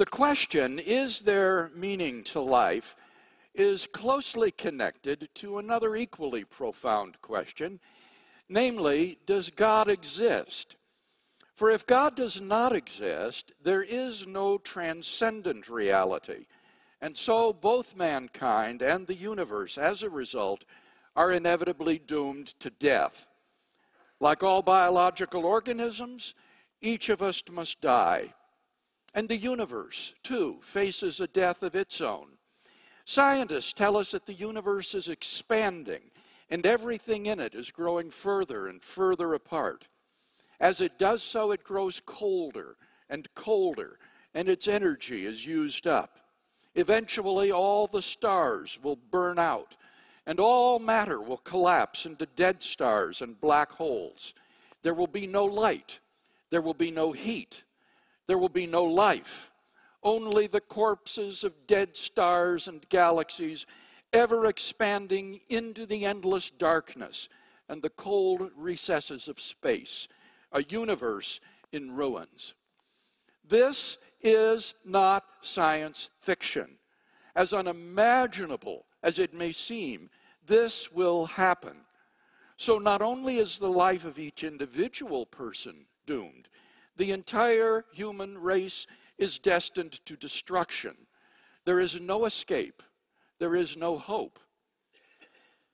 The question, is there meaning to life, is closely connected to another equally profound question, namely, does God exist? For if God does not exist, there is no transcendent reality. And so both mankind and the universe, as a result, are inevitably doomed to death. Like all biological organisms, each of us must die. And the universe, too, faces a death of its own. Scientists tell us that the universe is expanding, and everything in it is growing further and further apart. As it does so, it grows colder and colder, and its energy is used up. Eventually, all the stars will burn out, and all matter will collapse into dead stars and black holes. There will be no light. There will be no heat. There will be no life. Only the corpses of dead stars and galaxies, ever expanding into the endless darkness and the cold recesses of space. A universe in ruins. This is not science fiction. As unimaginable as it may seem, this will happen. So not only is the life of each individual person doomed, the entire human race is destined to destruction. There is no escape. There is no hope.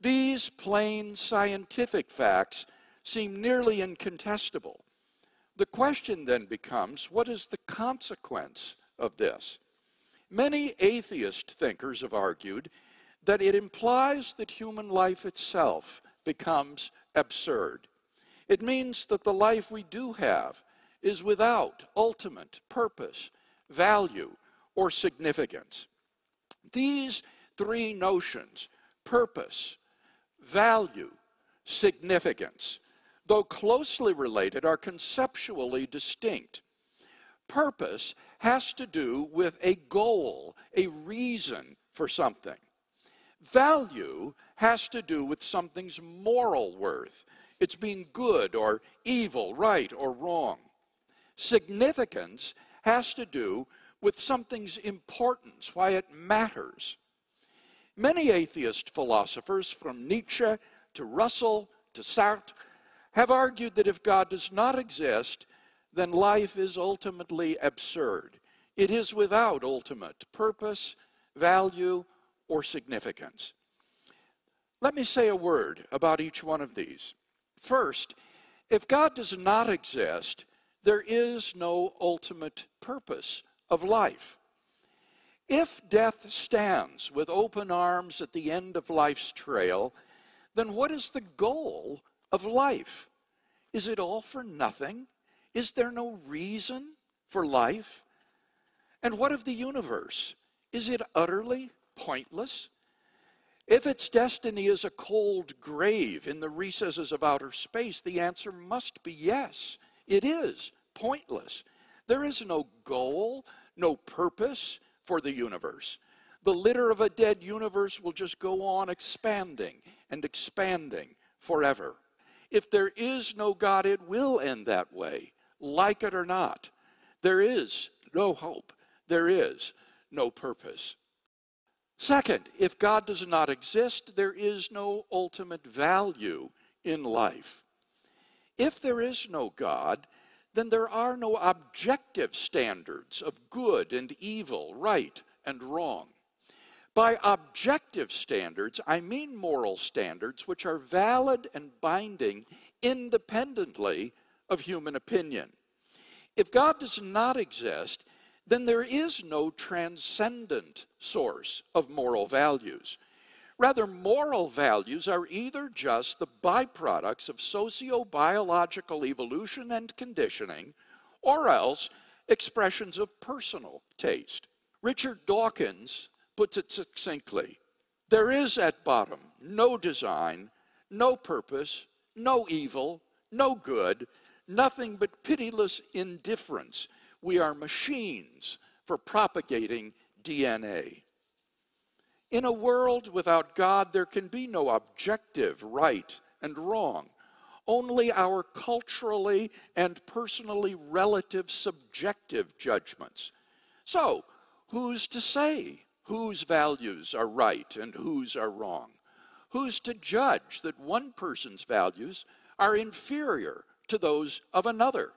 These plain scientific facts seem nearly incontestable. The question then becomes, what is the consequence of this? Many atheist thinkers have argued that it implies that human life itself becomes absurd. It means that the life we do have is without ultimate purpose, value, or significance. These three notions, purpose, value, significance, though closely related, are conceptually distinct. Purpose has to do with a goal, a reason for something. Value has to do with something's moral worth. It's being good or evil, right or wrong. Significance has to do with something's importance, why it matters. Many atheist philosophers, from Nietzsche to Russell to Sartre, have argued that if God does not exist, then life is ultimately absurd. It is without ultimate purpose, value, or significance. Let me say a word about each one of these. First, if God does not exist, there is no ultimate purpose of life. If death stands with open arms at the end of life's trail, then what is the goal of life? Is it all for nothing? Is there no reason for life? And what of the universe? Is it utterly pointless? If its destiny is a cold grave in the recesses of outer space, the answer must be yes. It is pointless. There is no goal, no purpose for the universe. The litter of a dead universe will just go on expanding and expanding forever. If there is no God, it will end that way, like it or not. There is no hope. There is no purpose. Second, if God does not exist, there is no ultimate value in life. If there is no God, then there are no objective standards of good and evil, right and wrong. By objective standards, I mean moral standards which are valid and binding independently of human opinion. If God does not exist, then there is no transcendent source of moral values. Rather, moral values are either just the byproducts of socio-biological evolution and conditioning, or else expressions of personal taste. Richard Dawkins puts it succinctly: there is at bottom no design, no purpose, no evil, no good, nothing but pitiless indifference. We are machines for propagating DNA. In a world without God, there can be no objective right and wrong, only our culturally and personally relative subjective judgments. So, who's to say whose values are right and whose are wrong? Who's to judge that one person's values are inferior to those of another?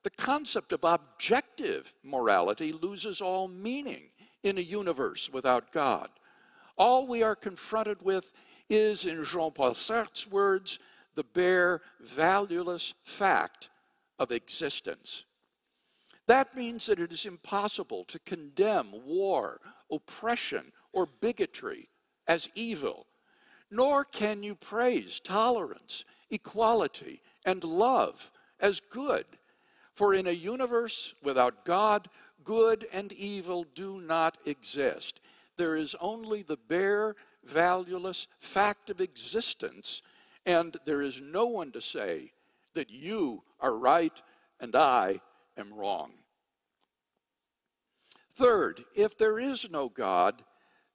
The concept of objective morality loses all meaning in a universe without God. All we are confronted with is, in Jean-Paul Sartre's words, the bare, valueless fact of existence. That means that it is impossible to condemn war, oppression, or bigotry as evil, nor can you praise tolerance, equality, and love as good. For in a universe without God, good and evil do not exist. There is only the bare, valueless fact of existence, and there is no one to say that you are right and I am wrong. Third, if there is no God,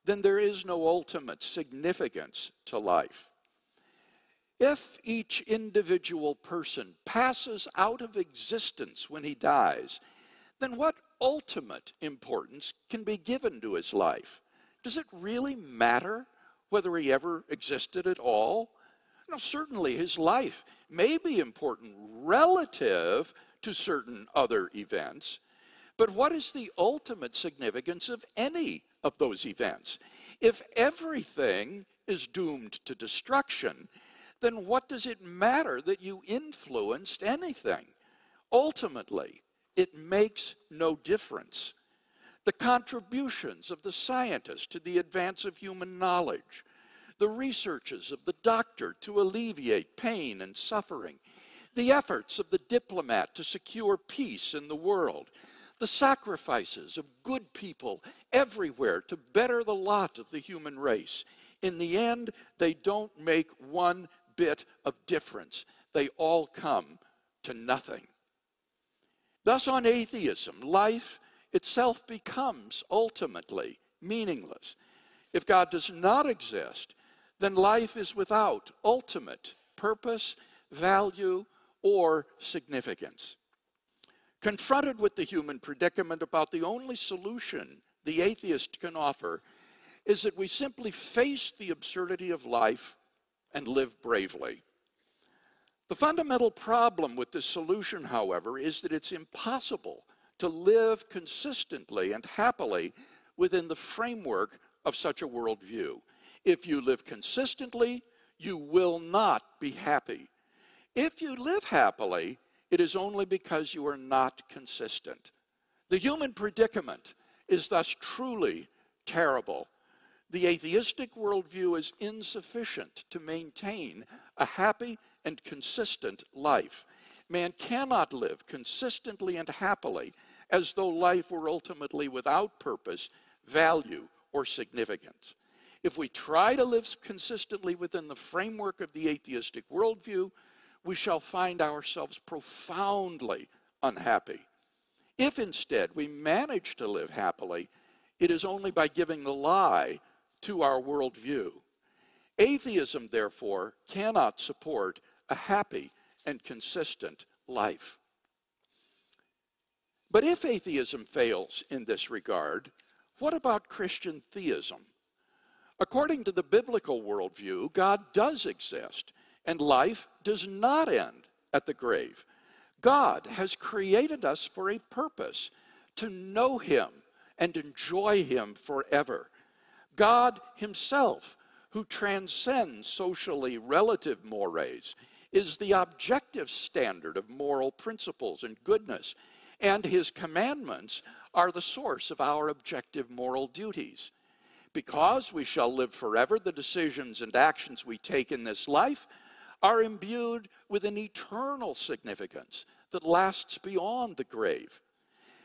then there is no ultimate significance to life. If each individual person passes out of existence when he dies, then what ultimate importance can be given to his life? Does it really matter whether he ever existed at all? Now, certainly his life may be important relative to certain other events, but what is the ultimate significance of any of those events? If everything is doomed to destruction, then what does it matter that you influenced anything? Ultimately, it makes no difference. The contributions of the scientist to the advance of human knowledge, the researches of the doctor to alleviate pain and suffering, the efforts of the diplomat to secure peace in the world, the sacrifices of good people everywhere to better the lot of the human race. In the end, they don't make one bit of difference. They all come to nothing. Thus, on atheism, life itself becomes ultimately meaningless. If God does not exist, then life is without ultimate purpose, value, or significance. Confronted with the human predicament, about the only solution the atheist can offer is that we simply face the absurdity of life and live bravely. The fundamental problem with this solution, however, is that it's impossible to live consistently and happily within the framework of such a worldview. If you live consistently, you will not be happy. If you live happily, it is only because you are not consistent. The human predicament is thus truly terrible. The atheistic worldview is insufficient to maintain a happy and consistent life. Man cannot live consistently and happily as though life were ultimately without purpose, value, or significance. If we try to live consistently within the framework of the atheistic worldview, we shall find ourselves profoundly unhappy. If instead we manage to live happily, it is only by giving the lie to our worldview. Atheism, therefore, cannot support a happy and consistent life. But if atheism fails in this regard, what about Christian theism? According to the biblical worldview, God does exist, and life does not end at the grave. God has created us for a purpose, to know Him and enjoy Him forever. God Himself, who transcends socially relative mores, is the objective standard of moral principles and goodness, and His commandments are the source of our objective moral duties. Because we shall live forever, the decisions and actions we take in this life are imbued with an eternal significance that lasts beyond the grave.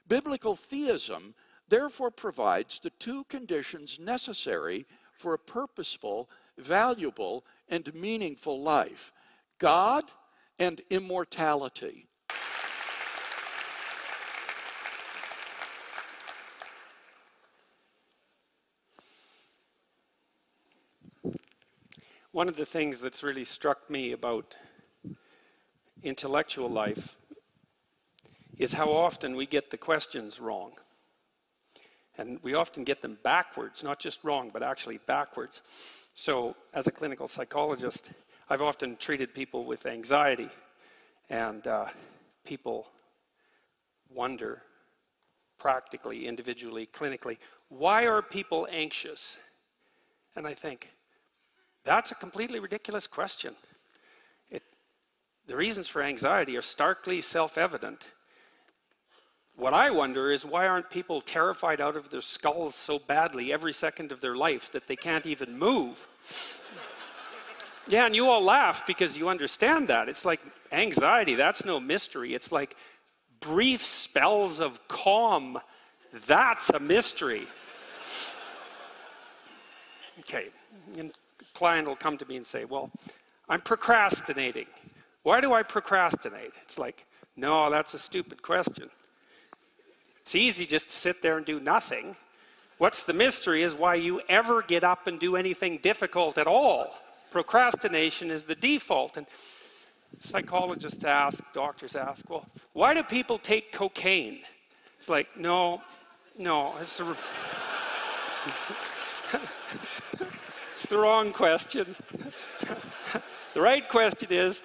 Biblical theism therefore provides the two conditions necessary for a purposeful, valuable, and meaningful life: God and immortality. One of the things that's really struck me about intellectual life is how often we get the questions wrong. And we often get them backwards, not just wrong, but actually backwards. So as a clinical psychologist, I've often treated people with anxiety, and people wonder, practically, individually, clinically, why are people anxious? And I think, that's a completely ridiculous question. The reasons for anxiety are starkly self-evident. What I wonder is, why aren't people terrified out of their skulls so badly every second of their life that they can't even move? Yeah, and you all laugh because you understand that. It's like anxiety, that's no mystery. It's like brief spells of calm, that's a mystery. Okay, and a client will come to me and say, well, I'm procrastinating. Why do I procrastinate? It's like, no, that's a stupid question. It's easy just to sit there and do nothing. What's the mystery is why you ever get up and do anything difficult at all. Procrastination is the default. And psychologists ask, doctors ask, well, why do people take cocaine? It's like, no, it's it's the wrong question. The right question is,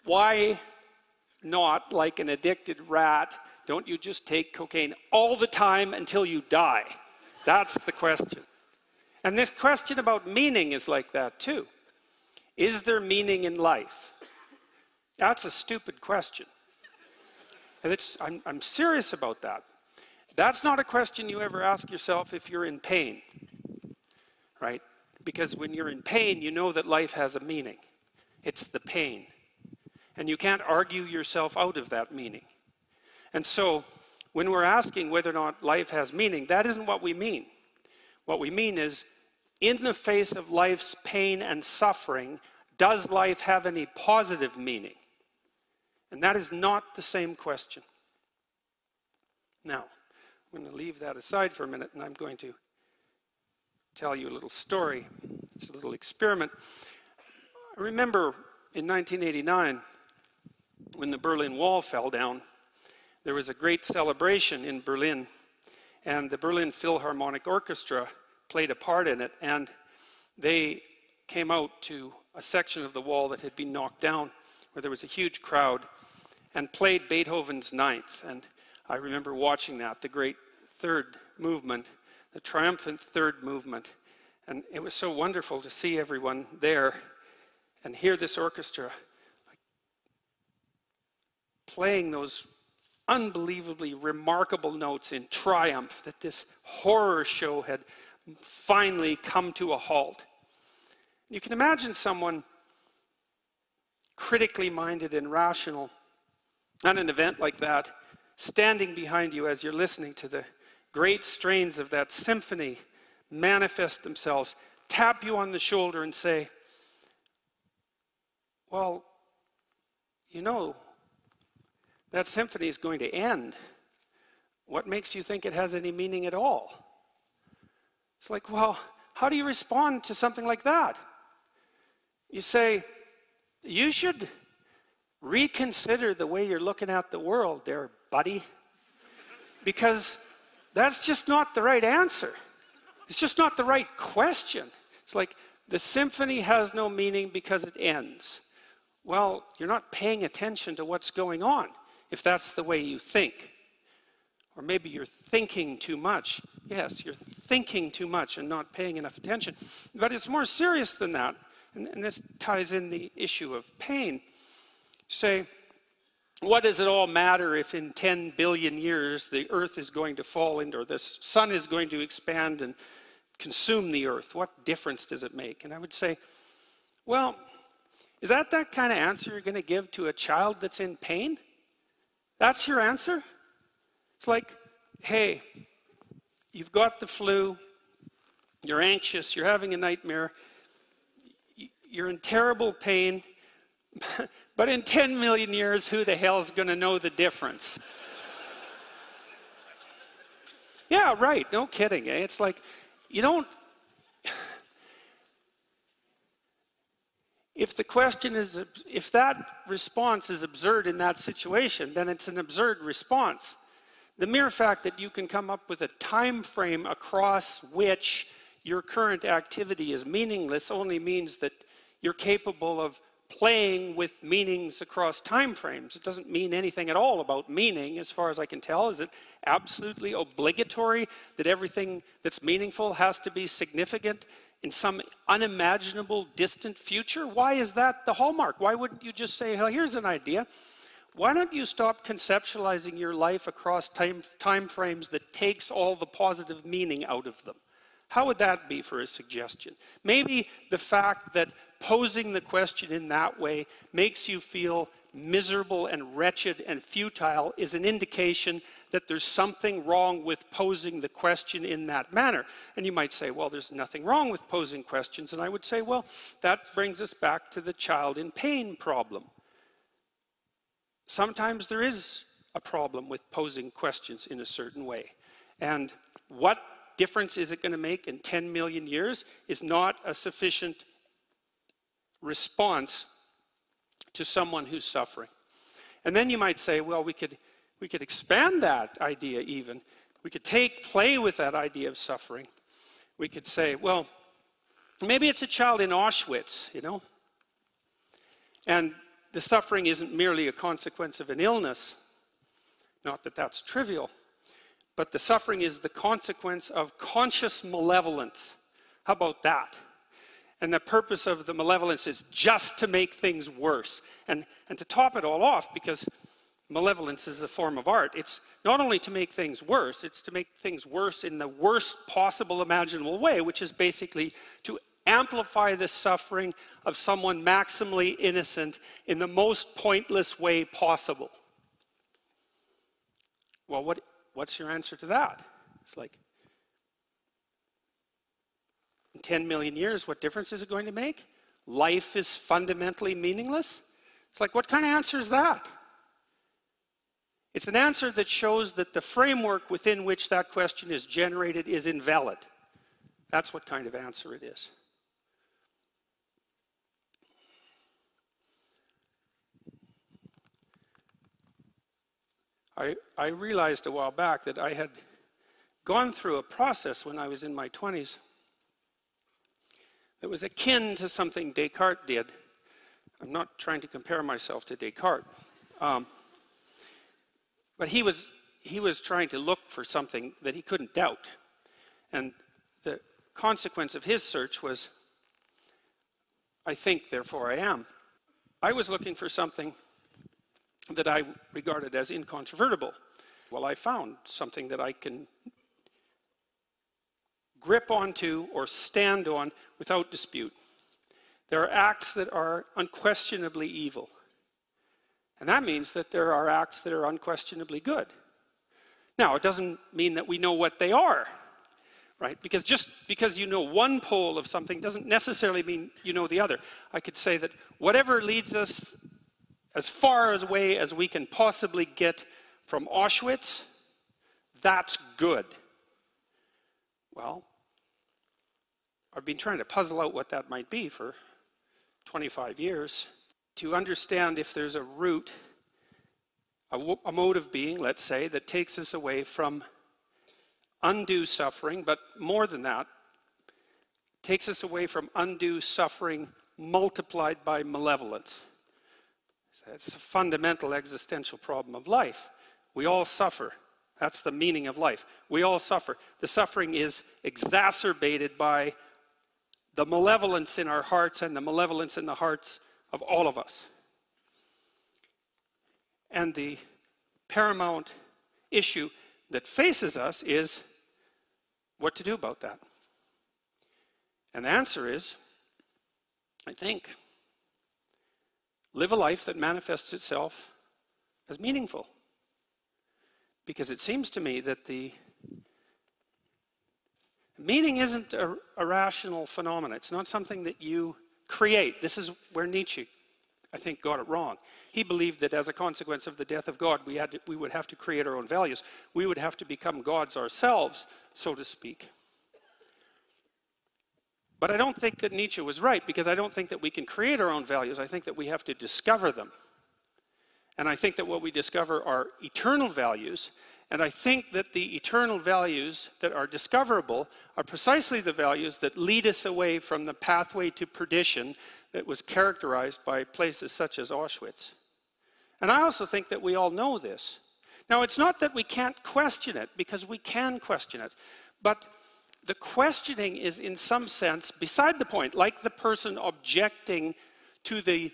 why not, like an addicted rat, don't you just take cocaine all the time until you die? That's the question. And this question about meaning is like that too. Is there meaning in life? That's a stupid question. And I'm serious about that. That's not a question you ever ask yourself if you're in pain, right? Because when you're in pain, you know that life has a meaning. It's the pain. And you can't argue yourself out of that meaning. And so, when we're asking whether or not life has meaning, that isn't what we mean. What we mean is, in the face of life's pain and suffering, does life have any positive meaning? And that is not the same question. Now, I'm going to leave that aside for a minute, and I'm going to tell you a little story. It's a little experiment. I remember in 1989, when the Berlin Wall fell down, there was a great celebration in Berlin, and the Berlin Philharmonic Orchestra played a part in it, and they came out to a section of the wall that had been knocked down, where there was a huge crowd, and played Beethoven's Ninth. And I remember watching that, the great third movement, the triumphant third movement, and it was so wonderful to see everyone there and hear this orchestra playing those unbelievably remarkable notes in triumph that this horror show had finally come to a halt. You can imagine someone critically minded and rational at an event like that, standing behind you as you're listening to the great strains of that symphony manifest themselves, tap you on the shoulder and say, well, you know, that symphony is going to end. What makes you think it has any meaning at all? It's like, well, how do you respond to something like that? You say, you should reconsider the way you're looking at the world there, buddy. Because that's just not the right answer. It's just not the right question. It's like, the symphony has no meaning because it ends. Well, you're not paying attention to what's going on, if that's the way you think. Or maybe you're thinking too much. Yes, you're thinking too much and not paying enough attention. But it's more serious than that. And this ties in the issue of pain. Say, what does it all matter if in 10 billion years the earth is going to fall into, or the sun is going to expand and consume the earth? What difference does it make? And I would say, well, is that kind of answer you're going to give to a child that's in pain? That's your answer? It's like, hey, you've got the flu, you're anxious, you're having a nightmare, you're in terrible pain, but in 10 million years, who the hell is going to know the difference? Yeah, right, no kidding. Eh? It's like, you don't... If the question is, if that response is absurd in that situation, then it's an absurd response. The mere fact that you can come up with a time frame across which your current activity is meaningless only means that you're capable of playing with meanings across time frames. It doesn't mean anything at all about meaning, as far as I can tell. Is it absolutely obligatory that everything that's meaningful has to be significant in some unimaginable distant future? Why is that the hallmark? Why wouldn't you just say, well, here's an idea. Why don't you stop conceptualizing your life across time frames that takes all the positive meaning out of them? How would that be for a suggestion? Maybe the fact that posing the question in that way makes you feel miserable and wretched and futile is an indication that there's something wrong with posing the question in that manner. And you might say, well, there's nothing wrong with posing questions. And I would say, well, that brings us back to the child in pain problem. Sometimes there is a problem with posing questions in a certain way. And what difference is it going to make in 10 million years is not a sufficient response to someone who's suffering. And then you might say, well, we could expand that idea even. We could play with that idea of suffering. We could say, well, maybe it's a child in Auschwitz, you know? And the suffering isn't merely a consequence of an illness. Not that that's trivial. But the suffering is the consequence of conscious malevolence. How about that? And the purpose of the malevolence is just to make things worse. And to top it all off, because malevolence is a form of art, it's not only to make things worse, it's to make things worse in the worst possible imaginable way, which is basically to amplify the suffering of someone maximally innocent in the most pointless way possible. Well, what's your answer to that? It's like, in 10 million years, what difference is it going to make? Life is fundamentally meaningless? It's like, what kind of answer is that? It's an answer that shows that the framework within which that question is generated is invalid. That's what kind of answer it is. I realized a while back that I had gone through a process when I was in my 20s that was akin to something Descartes did. I'm not trying to compare myself to Descartes. But he was trying to look for something that he couldn't doubt. And the consequence of his search was, I think, therefore I am. I was looking for something that I regarded as incontrovertible. Well, I found something that I can grip onto or stand on without dispute. There are acts that are unquestionably evil. And that means that there are acts that are unquestionably good. Now, it doesn't mean that we know what they are, right? Because just because you know one pole of something doesn't necessarily mean you know the other. I could say that whatever leads us as far away as we can possibly get from Auschwitz, that's good. Well, I've been trying to puzzle out what that might be for 25 years to understand if there's a route, a mode of being, let's say, that takes us away from undue suffering, but more than that, takes us away from undue suffering multiplied by malevolence. It's a fundamental existential problem of life. We all suffer. That's the meaning of life. We all suffer. The suffering is exacerbated by the malevolence in our hearts and the malevolence in the hearts of all of us. And the paramount issue that faces us is what to do about that. And the answer is, I think, live a life that manifests itself as meaningful. Because it seems to me that the meaning isn't a rational phenomenon. It's not something that you create. This is where Nietzsche, I think, got it wrong. He believed that as a consequence of the death of God, we would have to create our own values. We would have to become gods ourselves, so to speak. But I don't think that Nietzsche was right, because I don't think that we can create our own values. I think that we have to discover them. And I think that what we discover are eternal values, And I think that the eternal values that are discoverable are precisely the values that lead us away from the pathway to perdition that was characterized by places such as Auschwitz. And I also think that we all know this. Now, it's not that we can't question it, because we can question it. But the questioning is, in some sense, beside the point, like the person objecting to the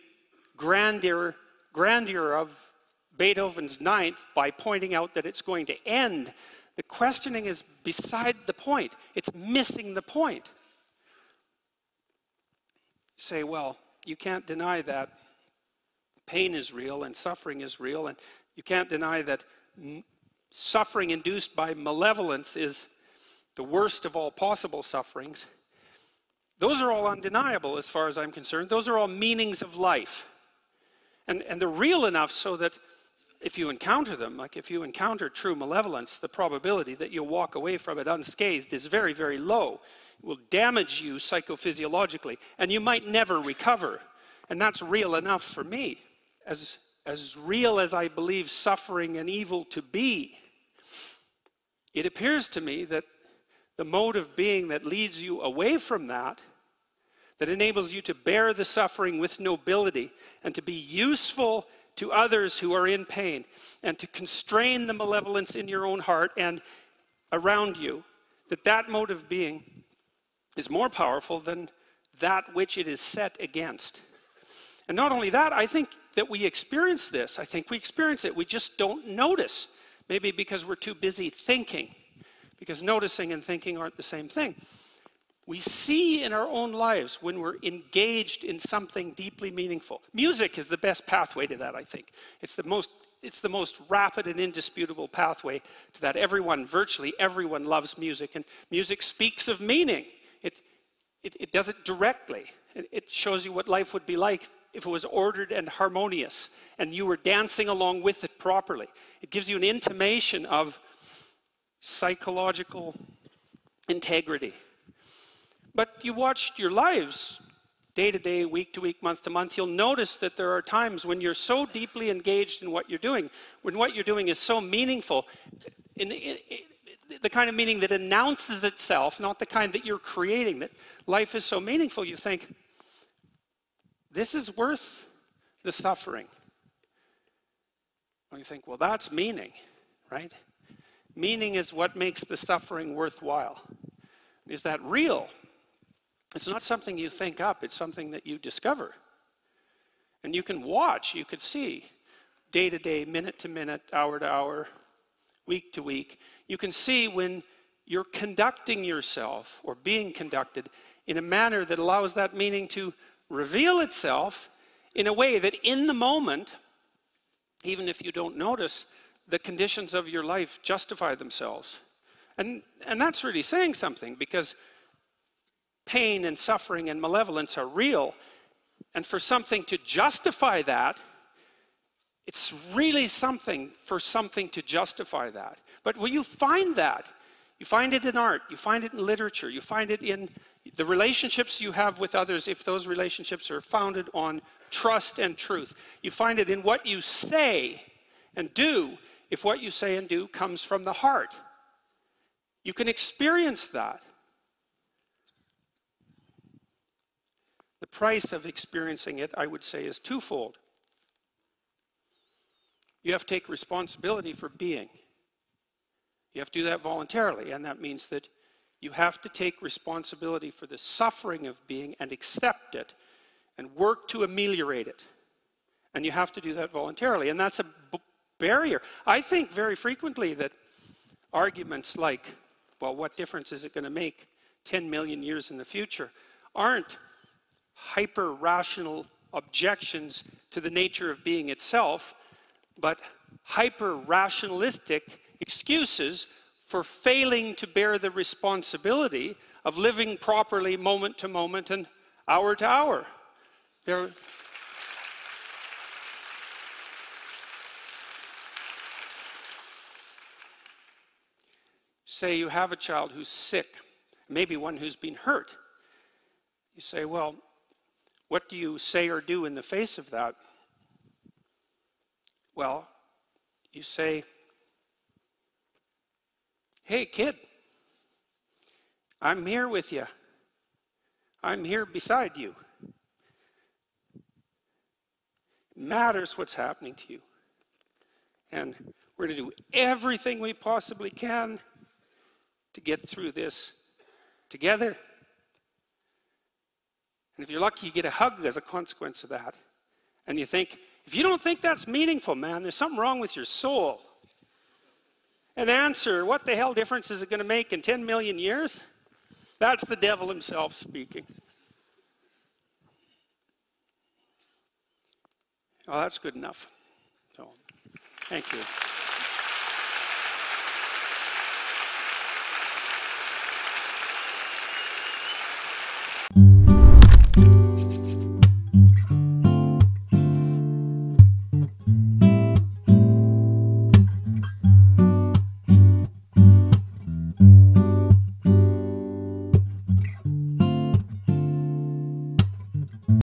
grandeur of Beethoven's Ninth by pointing out that it's going to end. The questioning is beside the point. It's missing the point. You say, well, you can't deny that pain is real and suffering is real, and you can't deny that suffering induced by malevolence is the worst of all possible sufferings. Those are all undeniable as far as I'm concerned. Those are all meanings of life. And they're real enough so that if you encounter them, like if you encounter true malevolence, the probability that you'll walk away from it unscathed is very, very low. It will damage you psychophysiologically, and you might never recover. And that's real enough for me. As real as I believe suffering and evil to be, it appears to me that the mode of being that leads you away from that enables you to bear the suffering with nobility and to be useful to others who are in pain, and to constrain the malevolence in your own heart and around you, that mode of being is more powerful than that which it is set against. And not only that, I think that we experience this. I think we experience it. We just don't notice. Maybe because we're too busy thinking, because noticing and thinking aren't the same thing. We see in our own lives when we're engaged in something deeply meaningful. Music is the best pathway to that, I think. It's the most rapid and indisputable pathway to that. Virtually everyone loves music, and music speaks of meaning. It does it directly. It shows you what life would be like if it was ordered and harmonious, and you were dancing along with it properly. It gives you an intimation of psychological integrity. But you watched your lives, day to day, week to week, month to month, you'll notice that there are times when you're so deeply engaged in what you're doing, when what you're doing is so meaningful, the kind of meaning that announces itself, not the kind that you're creating, that life is so meaningful, you think, this is worth the suffering. Well, you think, well, that's meaning, right? Meaning is what makes the suffering worthwhile. Is that real? It's not something you think up, it's something that you discover. And you can watch, you could see, day to day, minute to minute, hour to hour, week to week. You can see when you're conducting yourself or being conducted in a manner that allows that meaning to reveal itself in a way that in the moment, even if you don't notice, the conditions of your life justify themselves. And that's really saying something, because pain and suffering and malevolence are real. And for something to justify that, it's really something for something to justify that. But when you find that, you find it in art, you find it in literature, you find it in the relationships you have with others, if those relationships are founded on trust and truth. You find it in what you say and do, if what you say and do comes from the heart. You can experience that. The price of experiencing it, I would say, is twofold. You have to take responsibility for being. You have to do that voluntarily, and that means that you have to take responsibility for the suffering of being and accept it and work to ameliorate it. And you have to do that voluntarily, and that's a barrier. I think very frequently that arguments like, well, what difference is it going to make 10 million years in the future, aren't hyper-rational objections to the nature of being itself, but hyper-rationalistic excuses for failing to bear the responsibility of living properly moment to moment and hour to hour. Say you have a child who's sick, maybe one who's been hurt. You say, well, what do you say or do in the face of that? Well, you say, Hey, kid, I'm here with you. I'm here beside you. It matters what's happening to you. And we're going to do everything we possibly can to get through this together. And if you're lucky, you get a hug as a consequence of that. And you think, if you don't think that's meaningful, man, there's something wrong with your soul. And answer, what the hell difference is it going to make in 10 million years? That's the devil himself speaking. Oh, that's good enough. So, thank you.